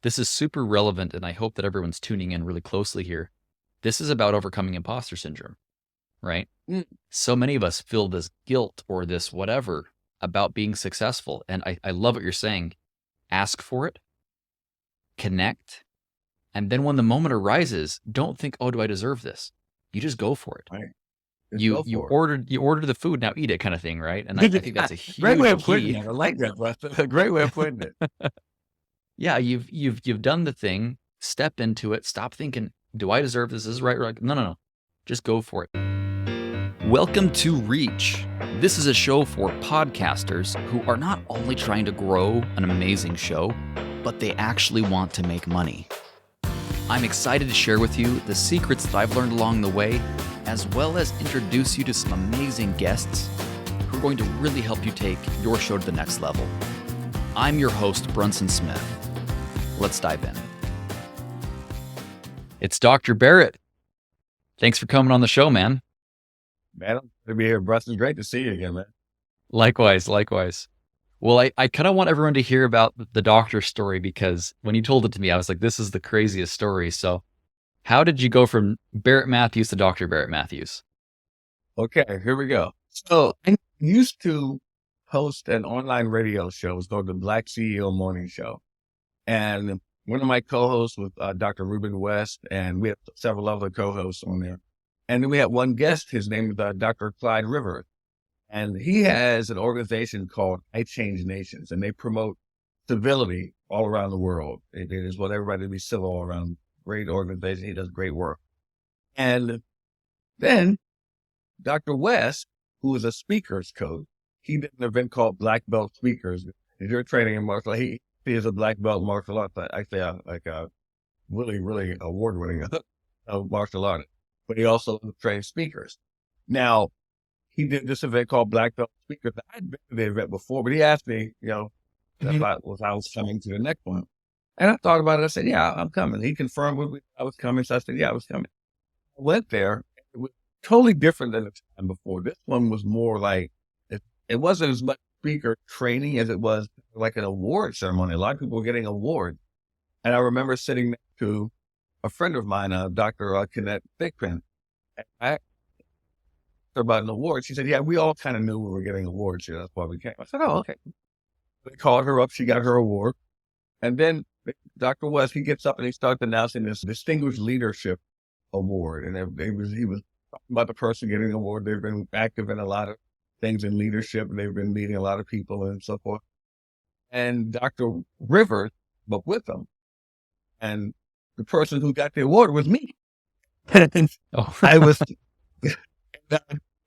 This is super relevant, and I hope that everyone's tuning in really closely here. This is about overcoming imposter syndrome, right? Mm. So many of us feel this guilt or this whatever about being successful. And I love what you're saying. Ask for it, connect, and then when the moment arises, don't think, oh, do I deserve this? You just go for it. Right. Just You go you for ordered you order the food, now eat it kind of thing, right? And I think that's a it. Great way huge of putting key. it. I like that, Buster. A great way of putting it. Yeah, you've done the thing, stepped into it, stop thinking, do I deserve this? This is right. No, no, no. Just go for it. Welcome to Reach. This is a show for podcasters who are not only trying to grow an amazing show, but they actually want to make money. I'm excited to share with you the secrets that I've learned along the way, as well as introduce you to some amazing guests who are going to really help you take your show to the next level. I'm your host, Brunson Smith. Let's dive in. It's Dr. Barrett. Thanks for coming on the show, man. Man, I'm to be here, Brunson. Great to see you again, man. Likewise. Well, I kind of want everyone to hear about the doctor story, because when you told it to me, I was like, this is the craziest story. So how did you go from Barrett Matthews to Dr. Barrett Matthews? Okay, here we go. So I used to host an online radio show. It was called the Black CEO Morning Show. And one of my co-hosts was Dr. Ruben West, and we had several other co-hosts on there. And then we had one guest. His name is Dr. Clyde Rivers. And he has an organization called I Change Nations, and they promote civility all around the world. It is what everybody to be civil all around. Great organization. He does great work. And then Dr. West, who is a speaker's coach, he did an event called Black Belt Speakers. If you're training in martial arts, he is a black belt martial arts, actually like a really, really award-winning martial artist. But he also trains speakers. Now, he did this event called Black Belt Speakers. I'd been to the event before, but he asked me, if I was coming to the next one. And I thought about it. I said, yeah, I'm coming. He confirmed with me I was coming. So I said, yeah, I was coming. I went there. It was totally different than the time before. This one was more like, it wasn't as much speaker training as it was like an award ceremony. A lot of people were getting awards. And I remember sitting next to a friend of mine, Dr. Kenneth Thickpen. And I asked her about an award. She said, yeah, we all kind of knew we were getting awards here. That's why we came. I said, oh, okay. They called her up. She got her award. And then Dr. West, he gets up and he starts announcing this Distinguished Leadership Award. And he was talking about the person getting the award. They've been active in a lot of things in leadership. They've been meeting a lot of people and so forth. And Dr. Rivers was with them. And the person who got the award was me. Oh, I was, my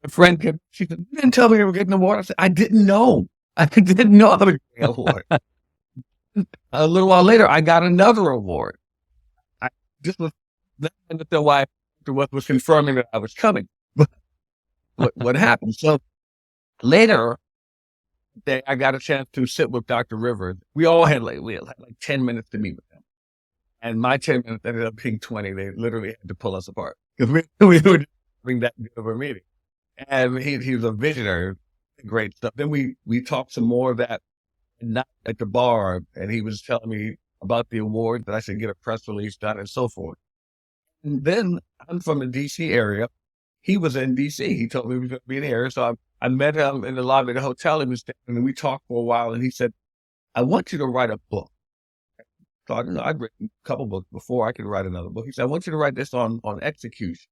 friend, she said, you didn't tell me you were getting an award. I said, I didn't know. I didn't know I was getting an award. A little while later, I got another award. This was why Dr. West was confirming that I was coming. But what happened? So later, I got a chance to sit with Dr. Rivers. We had like 10 minutes to meet with him. And my 10 minutes ended up being 20. They literally had to pull us apart because we were having that good of a meeting. And he was a visionary, great stuff. Then we talked some more of that night at the bar, and he was telling me about the award, that I should get a press release done and so forth. And then I'm from the DC area. He was in DC. He told me he was going to be in the area. So I met him in the lobby of the hotel he was staying, and we talked for a while, and he said, I want you to write a book. So I'd written a couple books before. I could write another book. He said, I want you to write this on execution.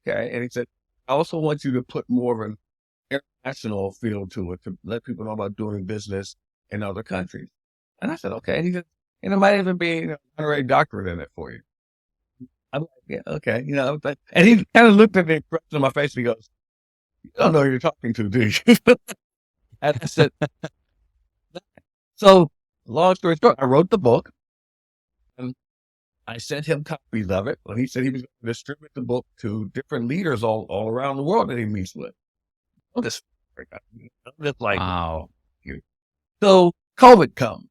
Okay. And he said, I also want you to put more of an international feel to it, to let people know about doing business in other countries. And I said, okay. And he said, it might even be an honorary doctorate in it for you. I'm like, yeah, okay. And he kind of looked at the expression on my face and he goes, you don't know who you're talking to, do you? And I said, so long story short, I wrote the book and I sent him copies of it. And he said he was going to distribute the book to different leaders all around the world that he meets with. Just like, wow. So COVID comes.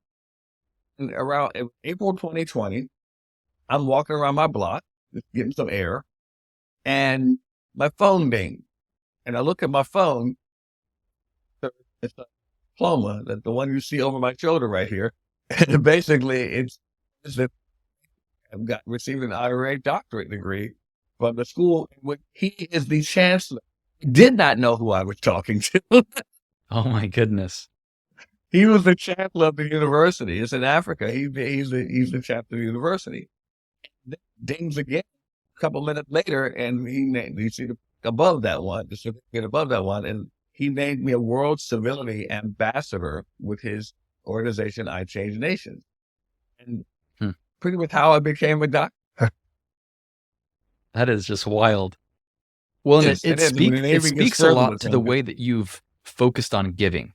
And around April 2020, I'm walking around my block, just getting some air, and my phone dings. And I look at my phone. It's a diploma, the one you see over my shoulder right here. And basically, it's received an honorary doctorate degree from the school in which he is the chancellor. Did not know who I was talking to. Oh my goodness. He was the chancellor of the university. It's in Africa. He's the chancellor of the university. Dings again a couple minutes later, and he named you see above that one, the certificate above that one, and he named me a World Civility Ambassador with his organization, I Change Nations, and Hmm. pretty much how I became a doctor. That is just wild. Well, and It is. When the it Navy gets speaks a further lot with to the him, way that you've focused on giving,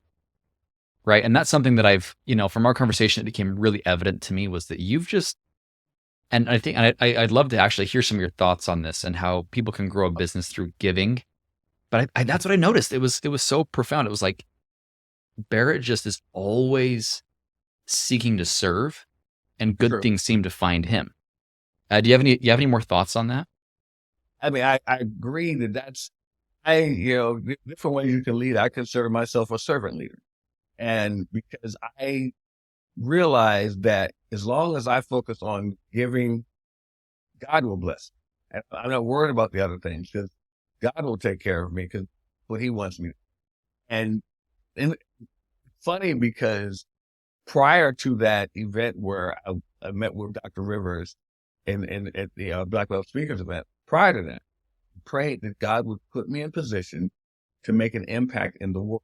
right? And that's something that I've, from our conversation, it became really evident to me was that you've just, and I think I'd love to actually hear some of your thoughts on this and how people can grow a business through giving. But that's what I noticed. It was so profound. It was like Barrett just is always seeking to serve, and good true. things seem to find him. Do you have any more thoughts on that? I mean, I agree that's different ways you can lead. I consider myself a servant leader, and because I realize that as long as I focus on giving, God will bless. And I'm not worried about the other things because God will take care of me because what He wants me. And it's funny because prior to that event where I met with Dr. Rivers at the Black Belt Speakers event, prior to that, I prayed that God would put me in position to make an impact in the world.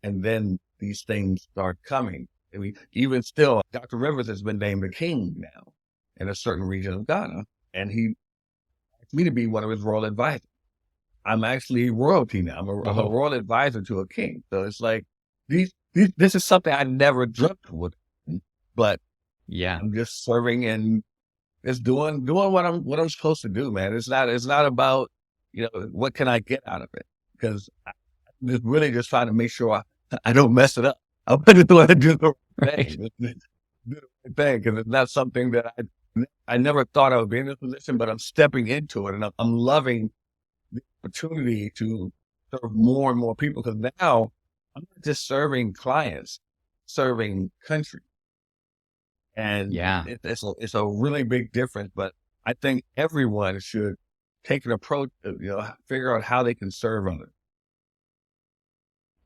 And then these things start coming. I mean, even still, Dr. Rivers has been named a king now in a certain region of Ghana, and he asked me to be one of his royal advisors. I'm actually royalty now. I'm a royal advisor to a king. So it's like this is something I never dreamt would, but Yeah. I'm just serving and just doing what I'm supposed to do, man. It's not about what can I get out of it, because I'm just really just trying to make sure I don't mess it up. I'm going to do the right thing. Do the right thing, because it's not something that I never thought I would be in this position, but I'm stepping into it, and I'm loving the opportunity to serve more and more people, because now I'm not just serving clients, serving country. And Yeah. it's a really big difference, but I think everyone should take an approach of, figure out how they can serve others.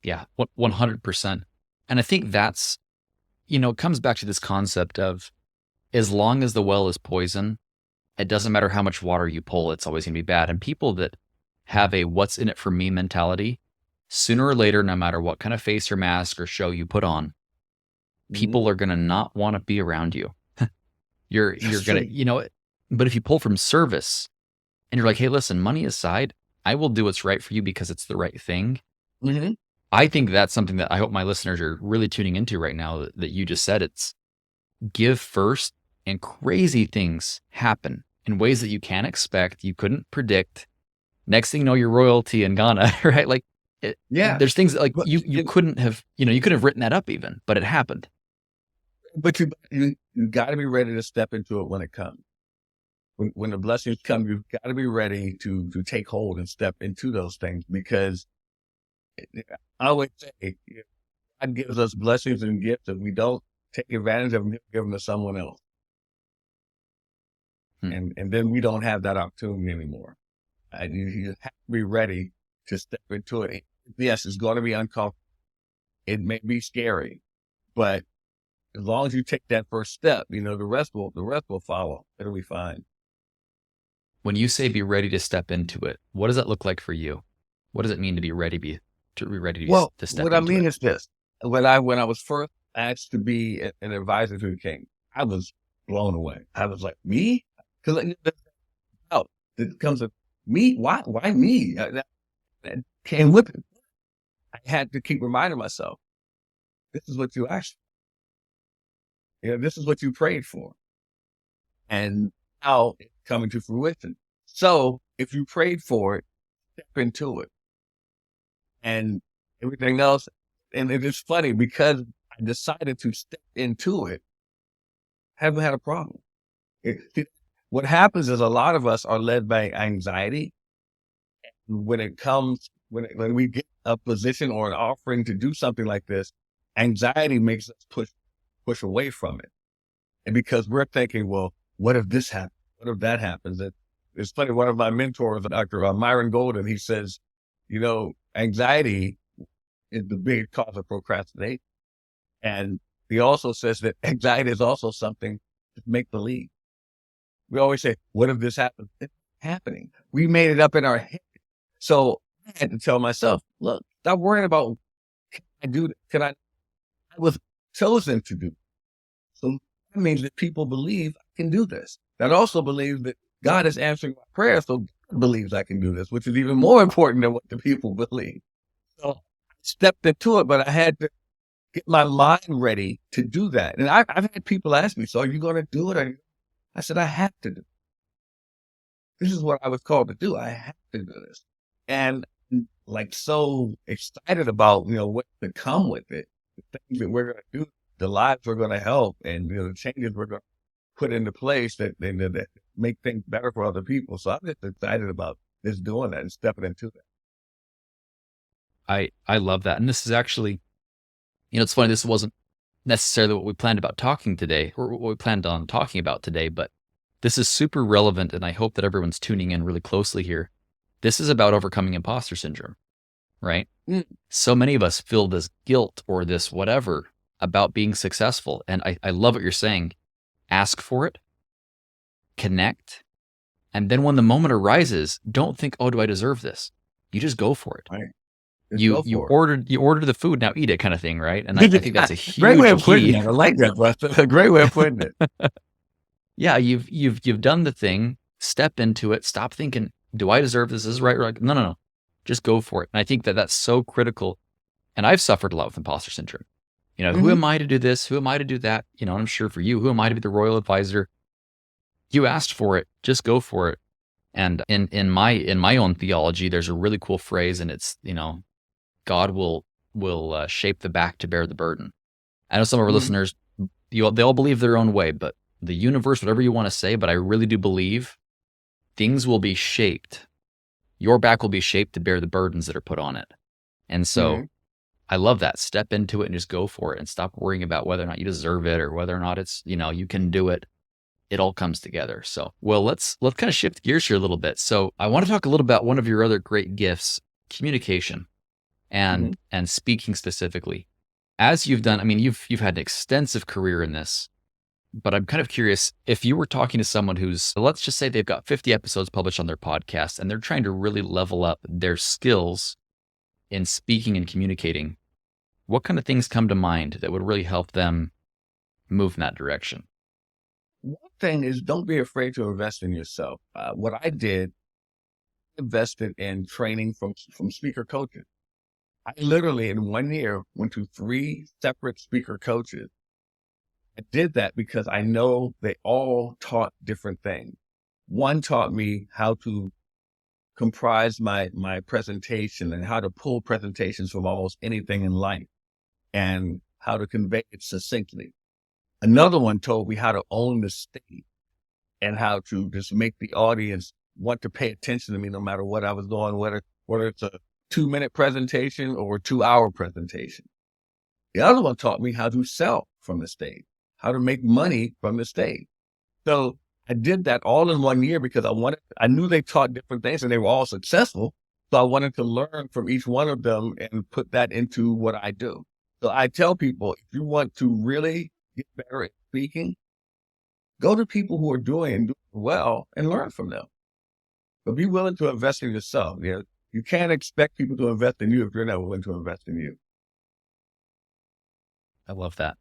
Yeah. 100%. And I think that's, it comes back to this concept of, as long as the well is poison, it doesn't matter how much water you pull, it's always going to be bad. And people that have a what's in it for me mentality, sooner or later, no matter what kind of face or mask or show you put on, people are going to not want to be around you. You're going to, but if you pull from service and you're like, hey, listen, money aside, I will do what's right for you because it's the right thing. Mm-hmm. I think that's something that I hope my listeners are really tuning into right now, that you just said. It's give first, and crazy things happen in ways that you can't expect, you couldn't predict. Next thing you know, you're royalty in Ghana, right? Like, there's things that, like, But you couldn't have, you couldn't have written that up even, but it happened. But you got to be ready to step into it when it comes. When the blessings come, you've got to be ready to take hold and step into those things, because I always say God gives us blessings and gifts. If we don't take advantage of them, He'll give them to someone else. And then we don't have that opportunity anymore. You have to be ready to step into it. Yes, it's going to be uncomfortable. It may be scary, but as long as you take that first step, the rest will follow. It'll be fine. When you say be ready to step into it, what does that look like for you? What does it mean to be ready to step What I into mean it? is this: when I was first asked to be an advisor to the king, I was blown away. I was like, me? Because it comes to me. Why me? That came with it. I had to keep reminding myself, this is what you asked for. This is what you prayed for. And now it's coming to fruition. So if you prayed for it, step into it. And everything else. And it is funny because I decided to step into it. I haven't had a problem. What happens is a lot of us are led by anxiety. When it comes, when we get a position or an offering to do something like this, anxiety makes us push away from it. And because we're thinking, well, what if this happens? What if that happens? It's funny. One of my mentors, Dr. Myron Golden, he says, anxiety is the biggest cause of procrastination. And he also says that anxiety is also something to make believe. We always say, what if this happens? It's happening. We made it up in our head. So I had to tell myself, look, stop worrying about, can I do this? I was chosen to do. So that means that people believe I can do this. That also believes that God is answering my prayer. So God believes I can do this, which is even more important than what the people believe. So I stepped into it, but I had to get my mind ready to do that. And I've had people ask me, so are you going to do it? I said, I have to do it. This is what I was called to do. I have to do this. And like so excited about, what to come with it, the things that we're going to do, the lives we're going to help, and the changes we're going to put into place that make things better for other people. So I'm just excited about just doing that and stepping into that. I love that. And this is actually, it's funny, this wasn't necessarily what we planned about talking today, or what we planned on talking about today, but this is super relevant, and I hope that everyone's tuning in really closely here. This is about overcoming imposter syndrome, right? So many of us feel this guilt or this whatever about being successful. And I love what you're saying. Ask for it, connect, and then when the moment arises, don't think, oh, do I deserve this? You just go for it. Right. You ordered the food, now eat it, kind of thing, right? And I think that's a huge great way of putting key. it. I like that, Buster. A great way of putting it. Yeah, you've done the thing. Step into it. Stop thinking, do I deserve this? Is this right? No. Just go for it. And I think that that's so critical. And I've suffered a lot with imposter syndrome. Who am I to do this? Who am I to do that? And I'm sure for you, who am I to be the royal advisor? You asked for it. Just go for it. And in my own theology, there's a really cool phrase, and it's God will shape the back to bear the burden. I know some of our listeners, they all believe their own way, but the universe, whatever you want to say, but I really do believe things will be shaped. Your back will be shaped to bear the burdens that are put on it. And so I love that. Step into it and just go for it, and stop worrying about whether or not you deserve it or whether or not it's, you can do it. It all comes together. So, well, let's kind of shift gears here a little bit. So I want to talk a little about one of your other great gifts, communication and speaking specifically. As you've done, I mean, you've had an extensive career in this, but I'm kind of curious if you were talking to someone who's, let's just say they've got 50 episodes published on their podcast and they're trying to really level up their skills in speaking and communicating. What kind of things come to mind that would really help them move in that direction? One thing is, don't be afraid to invest in yourself. What I did, invested in training from speaker coaches. I literally in 1 year went to 3 separate speaker coaches. I did that because I know they all taught different things. One taught me how to comprise my presentation and how to pull presentations from almost anything in life and how to convey it succinctly. Another one told me how to own the stage and how to just make the audience want to pay attention to me no matter what I was doing, whether it's a 2-minute presentation or a 2-hour presentation. The other one taught me how to sell from the stage, how to make money from the stage. So I did that all in 1 year because I knew they taught different things and they were all successful. So I wanted to learn from each one of them and put that into what I do. So I tell people, if you want to really get better at speaking, go to people who are doing well and learn from them. But be willing to invest in yourself. You can't expect people to invest in you if you're not willing to invest in you. I love that.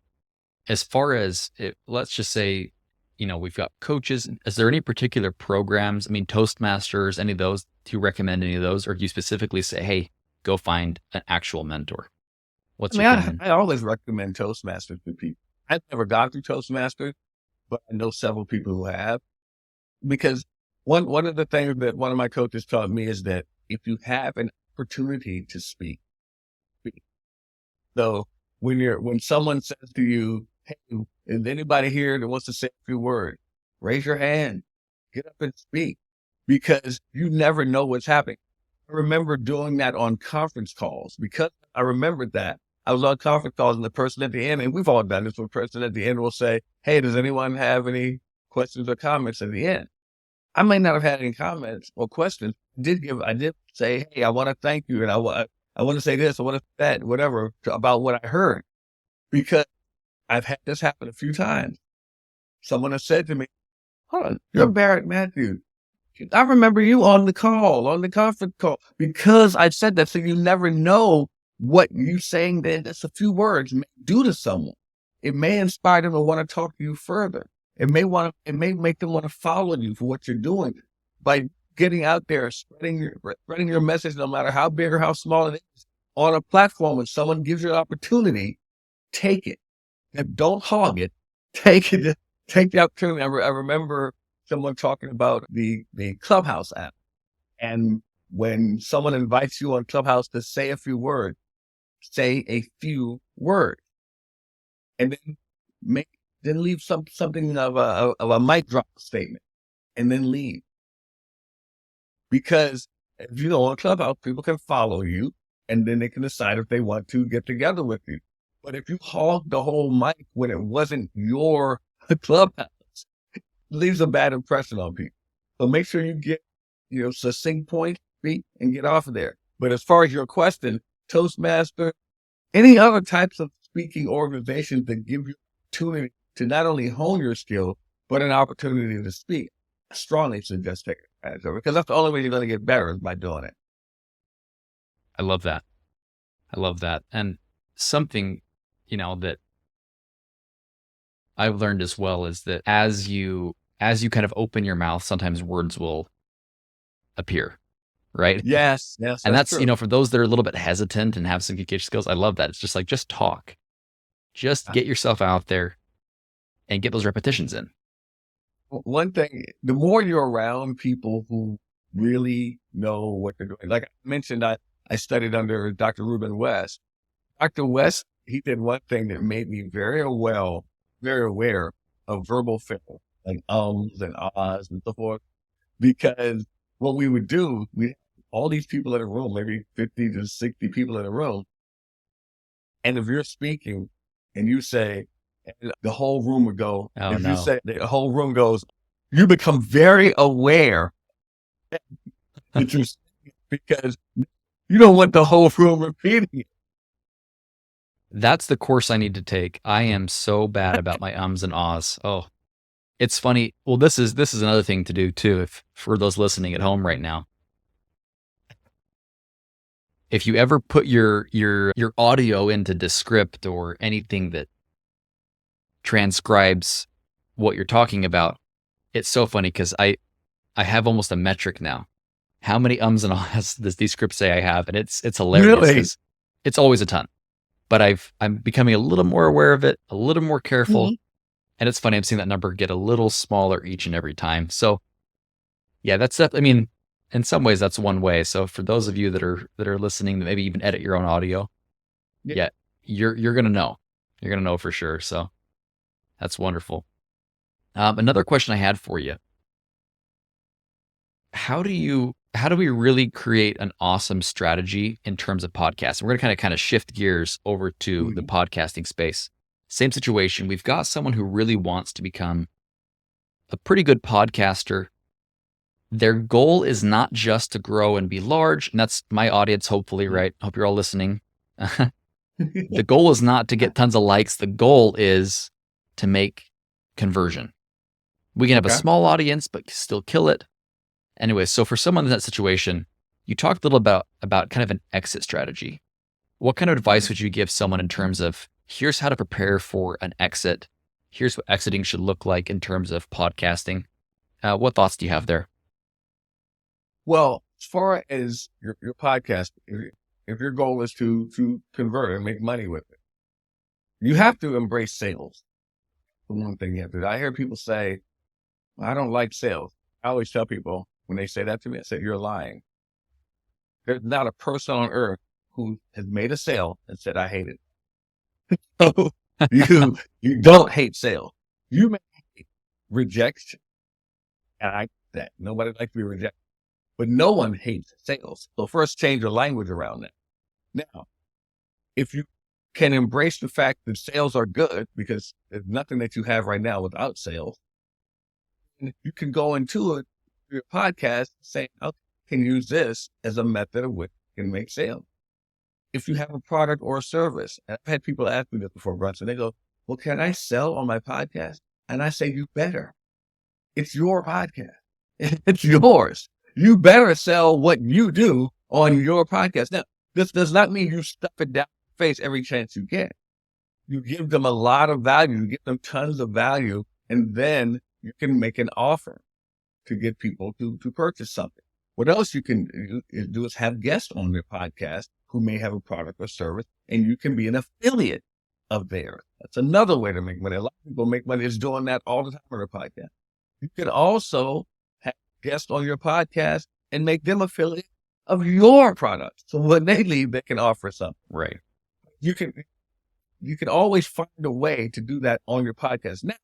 As far as let's just say, we've got coaches. Is there any particular programs? I mean, Toastmasters, any of those? Do you recommend any of those? Or do you specifically say, hey, go find an actual mentor? What's your opinion? I always recommend Toastmasters to people. I've never gone through Toastmasters, but I know several people who have. Because one of the things that one of my coaches taught me is that if you have an opportunity to speak. So when someone says to you, hey, is anybody here that wants to say a few words? Raise your hand, get up and speak, because you never know what's happening. I remember doing that on conference calls. Because I remembered that, I was on conference calls and the person at the end, and we've all done this, the person at the end will say, hey, does anyone have any questions or comments at the end? I may not have had any comments or questions. I did say, hey, I want to thank you. And I want to say this, I want to say that, whatever, about what I heard. Because I've had this happen a few times. Someone has said to me, hold on, you're Barrett Matthews. I remember you on the conference call, because I said that. So you never know what you saying there. That's a few words may do to someone. It may inspire them to want to talk to you further. It may make them want to follow you for what you're doing by getting out there, spreading your message, no matter how big or how small it is, on a platform. When someone gives you an opportunity, take it. And don't hog it. Take it. Take the opportunity. I remember someone talking about the Clubhouse app. And when someone invites you on Clubhouse to say a few words, say a few words. And then leave something of a mic drop statement, and then leave. Because if you know, on Clubhouse, people can follow you, and then they can decide if they want to get together with you. But if you hog the whole mic when it wasn't your Clubhouse, it leaves a bad impression on people. So make sure you get succinct point, speak, and get off of there. But as far as your question, Toastmaster, any other types of speaking organizations that give you opportunity to not only hone your skill, but an opportunity to speak, I strongly suggest taking advantage of it, because that's the only way you're going to get better, is by doing it. I love that. And something, that I've learned as well is that as you kind of open your mouth, sometimes words will appear, right? Yes. And that's, true. For those that are a little bit hesitant and have some communication skills, I love that. It's just like, just talk, just get yourself out there and get those repetitions in. One thing, the more you're around people who really know what they're doing, like I mentioned, I studied under Dr. Ruben West. Dr. West, he did one thing that made me very aware of verbal filler, like ums and ahs and so forth. Because what we would do, we had all these people in a room, maybe 50 to 60 people in a room. And if you're speaking and you say, and the whole room would go, you say, the whole room goes, you become very aware that you're speaking, because you don't want the whole room repeating it. That's the course I need to take. I am so bad about my ums and ahs. Oh, it's funny. Well, this is another thing to do too, if for those listening at home right now. If you ever put your audio into Descript or anything that transcribes what you're talking about, it's so funny because I have almost a metric now. How many ums and ahs does Descript say I have? And it's hilarious because it's always a ton. But I'm becoming a little more aware of it, a little more careful. Mm-hmm. And it's funny, I'm seeing that number get a little smaller each and every time. So yeah, in some ways that's one way. So for those of you that are listening, that maybe even edit your own audio, yeah, you're going to know. You're going to know for sure. So that's wonderful. Another question I had for you. How do we really create an awesome strategy in terms of podcasts? We're going to kind of shift gears over to the podcasting space. Same situation. We've got someone who really wants to become a pretty good podcaster. Their goal is not just to grow and be large. And that's my audience, hopefully, right? Hope you're all listening. The goal is not to get tons of likes. The goal is to make conversion. We can have a small audience, but still kill it. Anyway, so for someone in that situation, you talked a little about kind of an exit strategy. What kind of advice would you give someone in terms of, here's how to prepare for an exit. Here's what exiting should look like in terms of podcasting. What thoughts do you have there? Well, as far as your podcast, if your goal is to convert and make money with it, you have to embrace sales. The one thing you have to do. I hear people say, I don't like sales. I always tell people, when they say that to me, I say, you're lying. There's not a person on earth who has made a sale and said, I hate it. You don't hate sales. You may hate rejection. And I get that. Nobody likes to be rejected. But no one hates sales. So first, change your language around that. Now, if you can embrace the fact that sales are good, because there's nothing that you have right now without sales. And you can go into it, your podcast, saying, okay, I can use this as a method of which you can make sales. If you have a product or a service, and I've had people ask me this before, Brunson, they go, well, can I sell on my podcast? And I say, you better. It's your podcast. It's yours. You better sell what you do on your podcast. Now, this does not mean you stuff it down your face every chance you get. You give them a lot of value, you give them tons of value, and then you can make an offer to get people to purchase something. What else you can do is have guests on their podcast who may have a product or service, and you can be an affiliate of theirs. That's another way to make money. A lot of people make money is doing that all the time on their podcast. You can also have guests on your podcast and make them affiliate of your product. So when they leave, they can offer something. Right. You can always find a way to do that on your podcast. Now,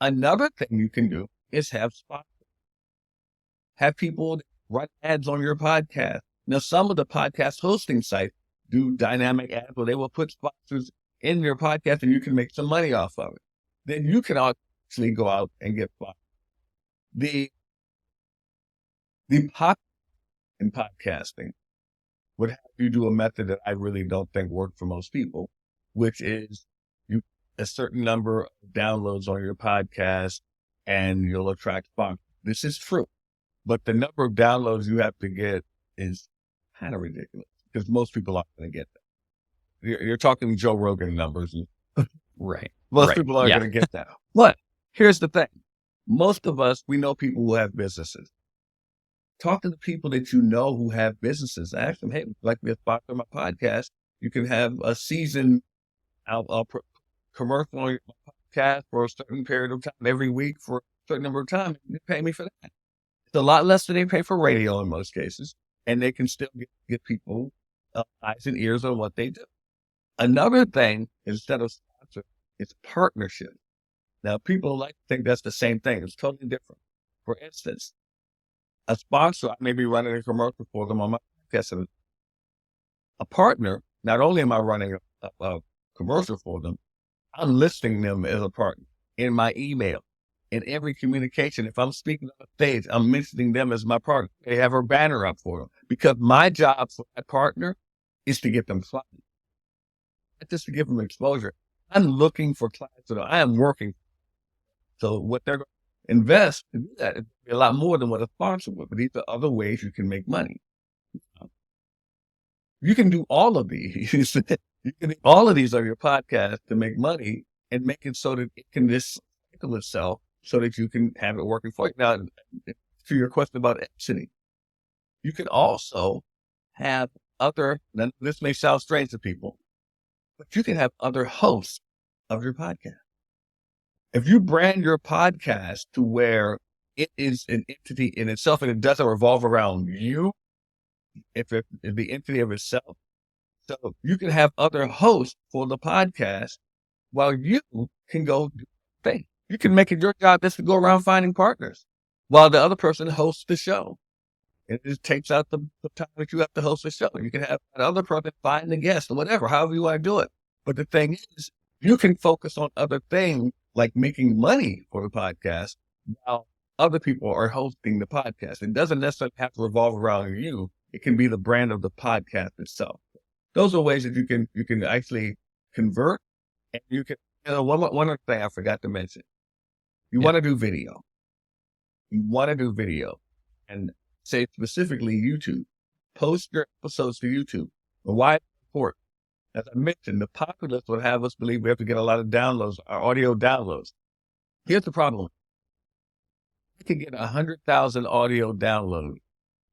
another thing you can do is have sponsors. Have people run ads on your podcast. Now, some of the podcast hosting sites do dynamic ads where they will put sponsors in your podcast and you can make some money off of it. Then you can actually go out and get sponsors. The pop in podcasting would have you do a method that I really don't think worked for most people, which is a certain number of downloads on your podcast and you'll attract sponsors. This is true, but the number of downloads you have to get is kind of ridiculous because most people aren't going to get that. You're talking Joe Rogan numbers. Right. Most people aren't going to get that. But here's the thing. Most of us, we know people who have businesses. Talk to the people that you know who have businesses. Ask them, hey, would you like me to sponsor my podcast? You can have a season commercial on your podcast for a certain period of time every week for a certain number of time. They pay me for that. It's a lot less than they pay for radio in most cases, and they can still get people eyes and ears on what they do. Another thing, instead of sponsor, is partnership. Now, people like to think that's the same thing. It's totally different. For instance, a sponsor, I may be running a commercial for them on my podcast. A partner, not only am I running a commercial for them, I'm listing them as a partner in my email, in every communication. If I'm speaking on stage, I'm mentioning them as my partner. They have a banner up for them because my job for that partner is to get them clients, not just to give them exposure. I'm looking for clients that I am working. So what they're going to invest to do that is a lot more than what a sponsor would, but these are other ways you can make money. You can do all of these. You can do all of these on your podcast to make money and make it so that it can just cycle itself so that you can have it working for you. Now, to your question about exiting, you can also have now this may sound strange to people, but you can have other hosts of your podcast. If you brand your podcast to where it is an entity in itself and it doesn't revolve around you, if it's the entity of itself, so you can have other hosts for the podcast while you can go do things. You can make it your job just to go around finding partners while the other person hosts the show. It just takes out the time that you have to host the show. You can have the other person find the guest or whatever, however you want to do it. But the thing is, you can focus on other things like making money for the podcast while other people are hosting the podcast. It doesn't necessarily have to revolve around you. It can be the brand of the podcast itself. Those are ways that you can actually convert. And you can, one other thing I forgot to mention. You want to do video. You want to do video and say specifically YouTube. Post your episodes to YouTube. Why important? As I mentioned, the populace would have us believe we have to get a lot of downloads, our audio downloads. Here's the problem. I can get 100,000 audio downloads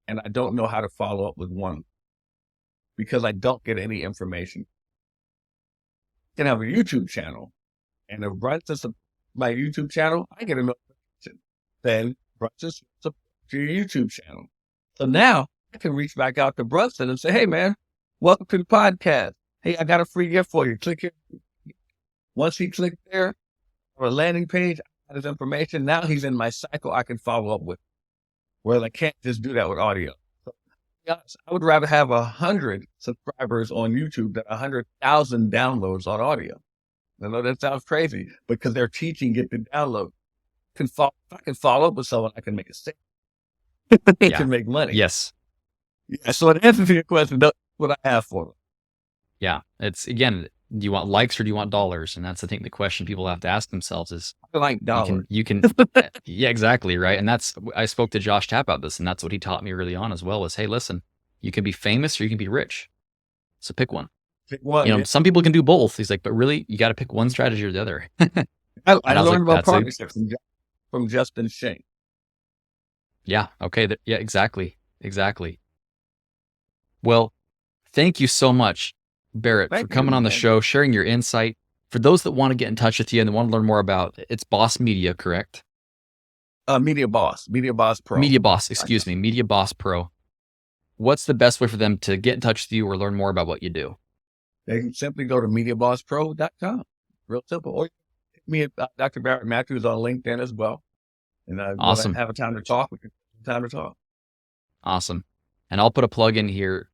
and I don't know how to follow up with one because I don't get any information. I can have a YouTube channel and if Brunson supports my YouTube channel, I get a notification. Then Brunson supports your YouTube channel. So now I can reach back out to Brunson and say, hey man, welcome to the podcast. Hey, I got a free gift for you. Click here. Once he clicked there or a landing page, I got his information. Now he's in my cycle I can follow up with. Whereas I can't just do that with audio. So honest, I would rather have 100 subscribers on YouTube than 100,000 downloads on audio. I know that sounds crazy because they're teaching it to download. If I can follow up with someone, I can make a sale. I can make money. Yes. Yeah, so in answer to your question, that's what I have for them. Yeah. It's, again, do you want likes or do you want dollars? And that's, I think, the question people have to ask themselves is, I like dollars. you can, yeah, exactly. Right. And I spoke to Josh Tapp about this, and that's what he taught me early on as well, is, hey, listen, you can be famous or you can be rich. So pick one. Pick one. You know, some people can do both. He's like, but really, you got to pick one strategy or the other. I learned about partnerships from Justin Shane. Yeah. Okay. Yeah, exactly. Well, thank you so much, Barrett, for coming on the show, sharing your insight. For those that want to get in touch with you and they want to learn more about, it's Boss Media, correct? Media Boss Pro. Media Boss Pro. What's the best way for them to get in touch with you or learn more about what you do? They can simply go to mediabosspro.com. Real simple. Or me at Dr. Barrett Matthews on LinkedIn as well. And awesome. Have a time to talk. We can have time to talk. Awesome. And I'll put a plug in here.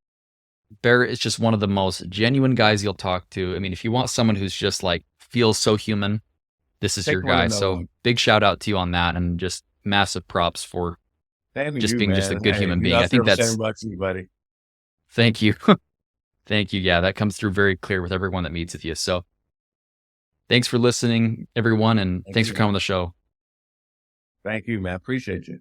Barrett is just one of the most genuine guys you'll talk to. I mean, if you want someone who's just like feels so human, this is your guy. So big shout out to you on that, and just massive props for just being just a good human being. I think that's buddy. Thank you. Thank you. Yeah, that comes through very clear with everyone that meets with you. So thanks for listening, everyone, and thanks for coming on the show. Thank you, man. Appreciate you.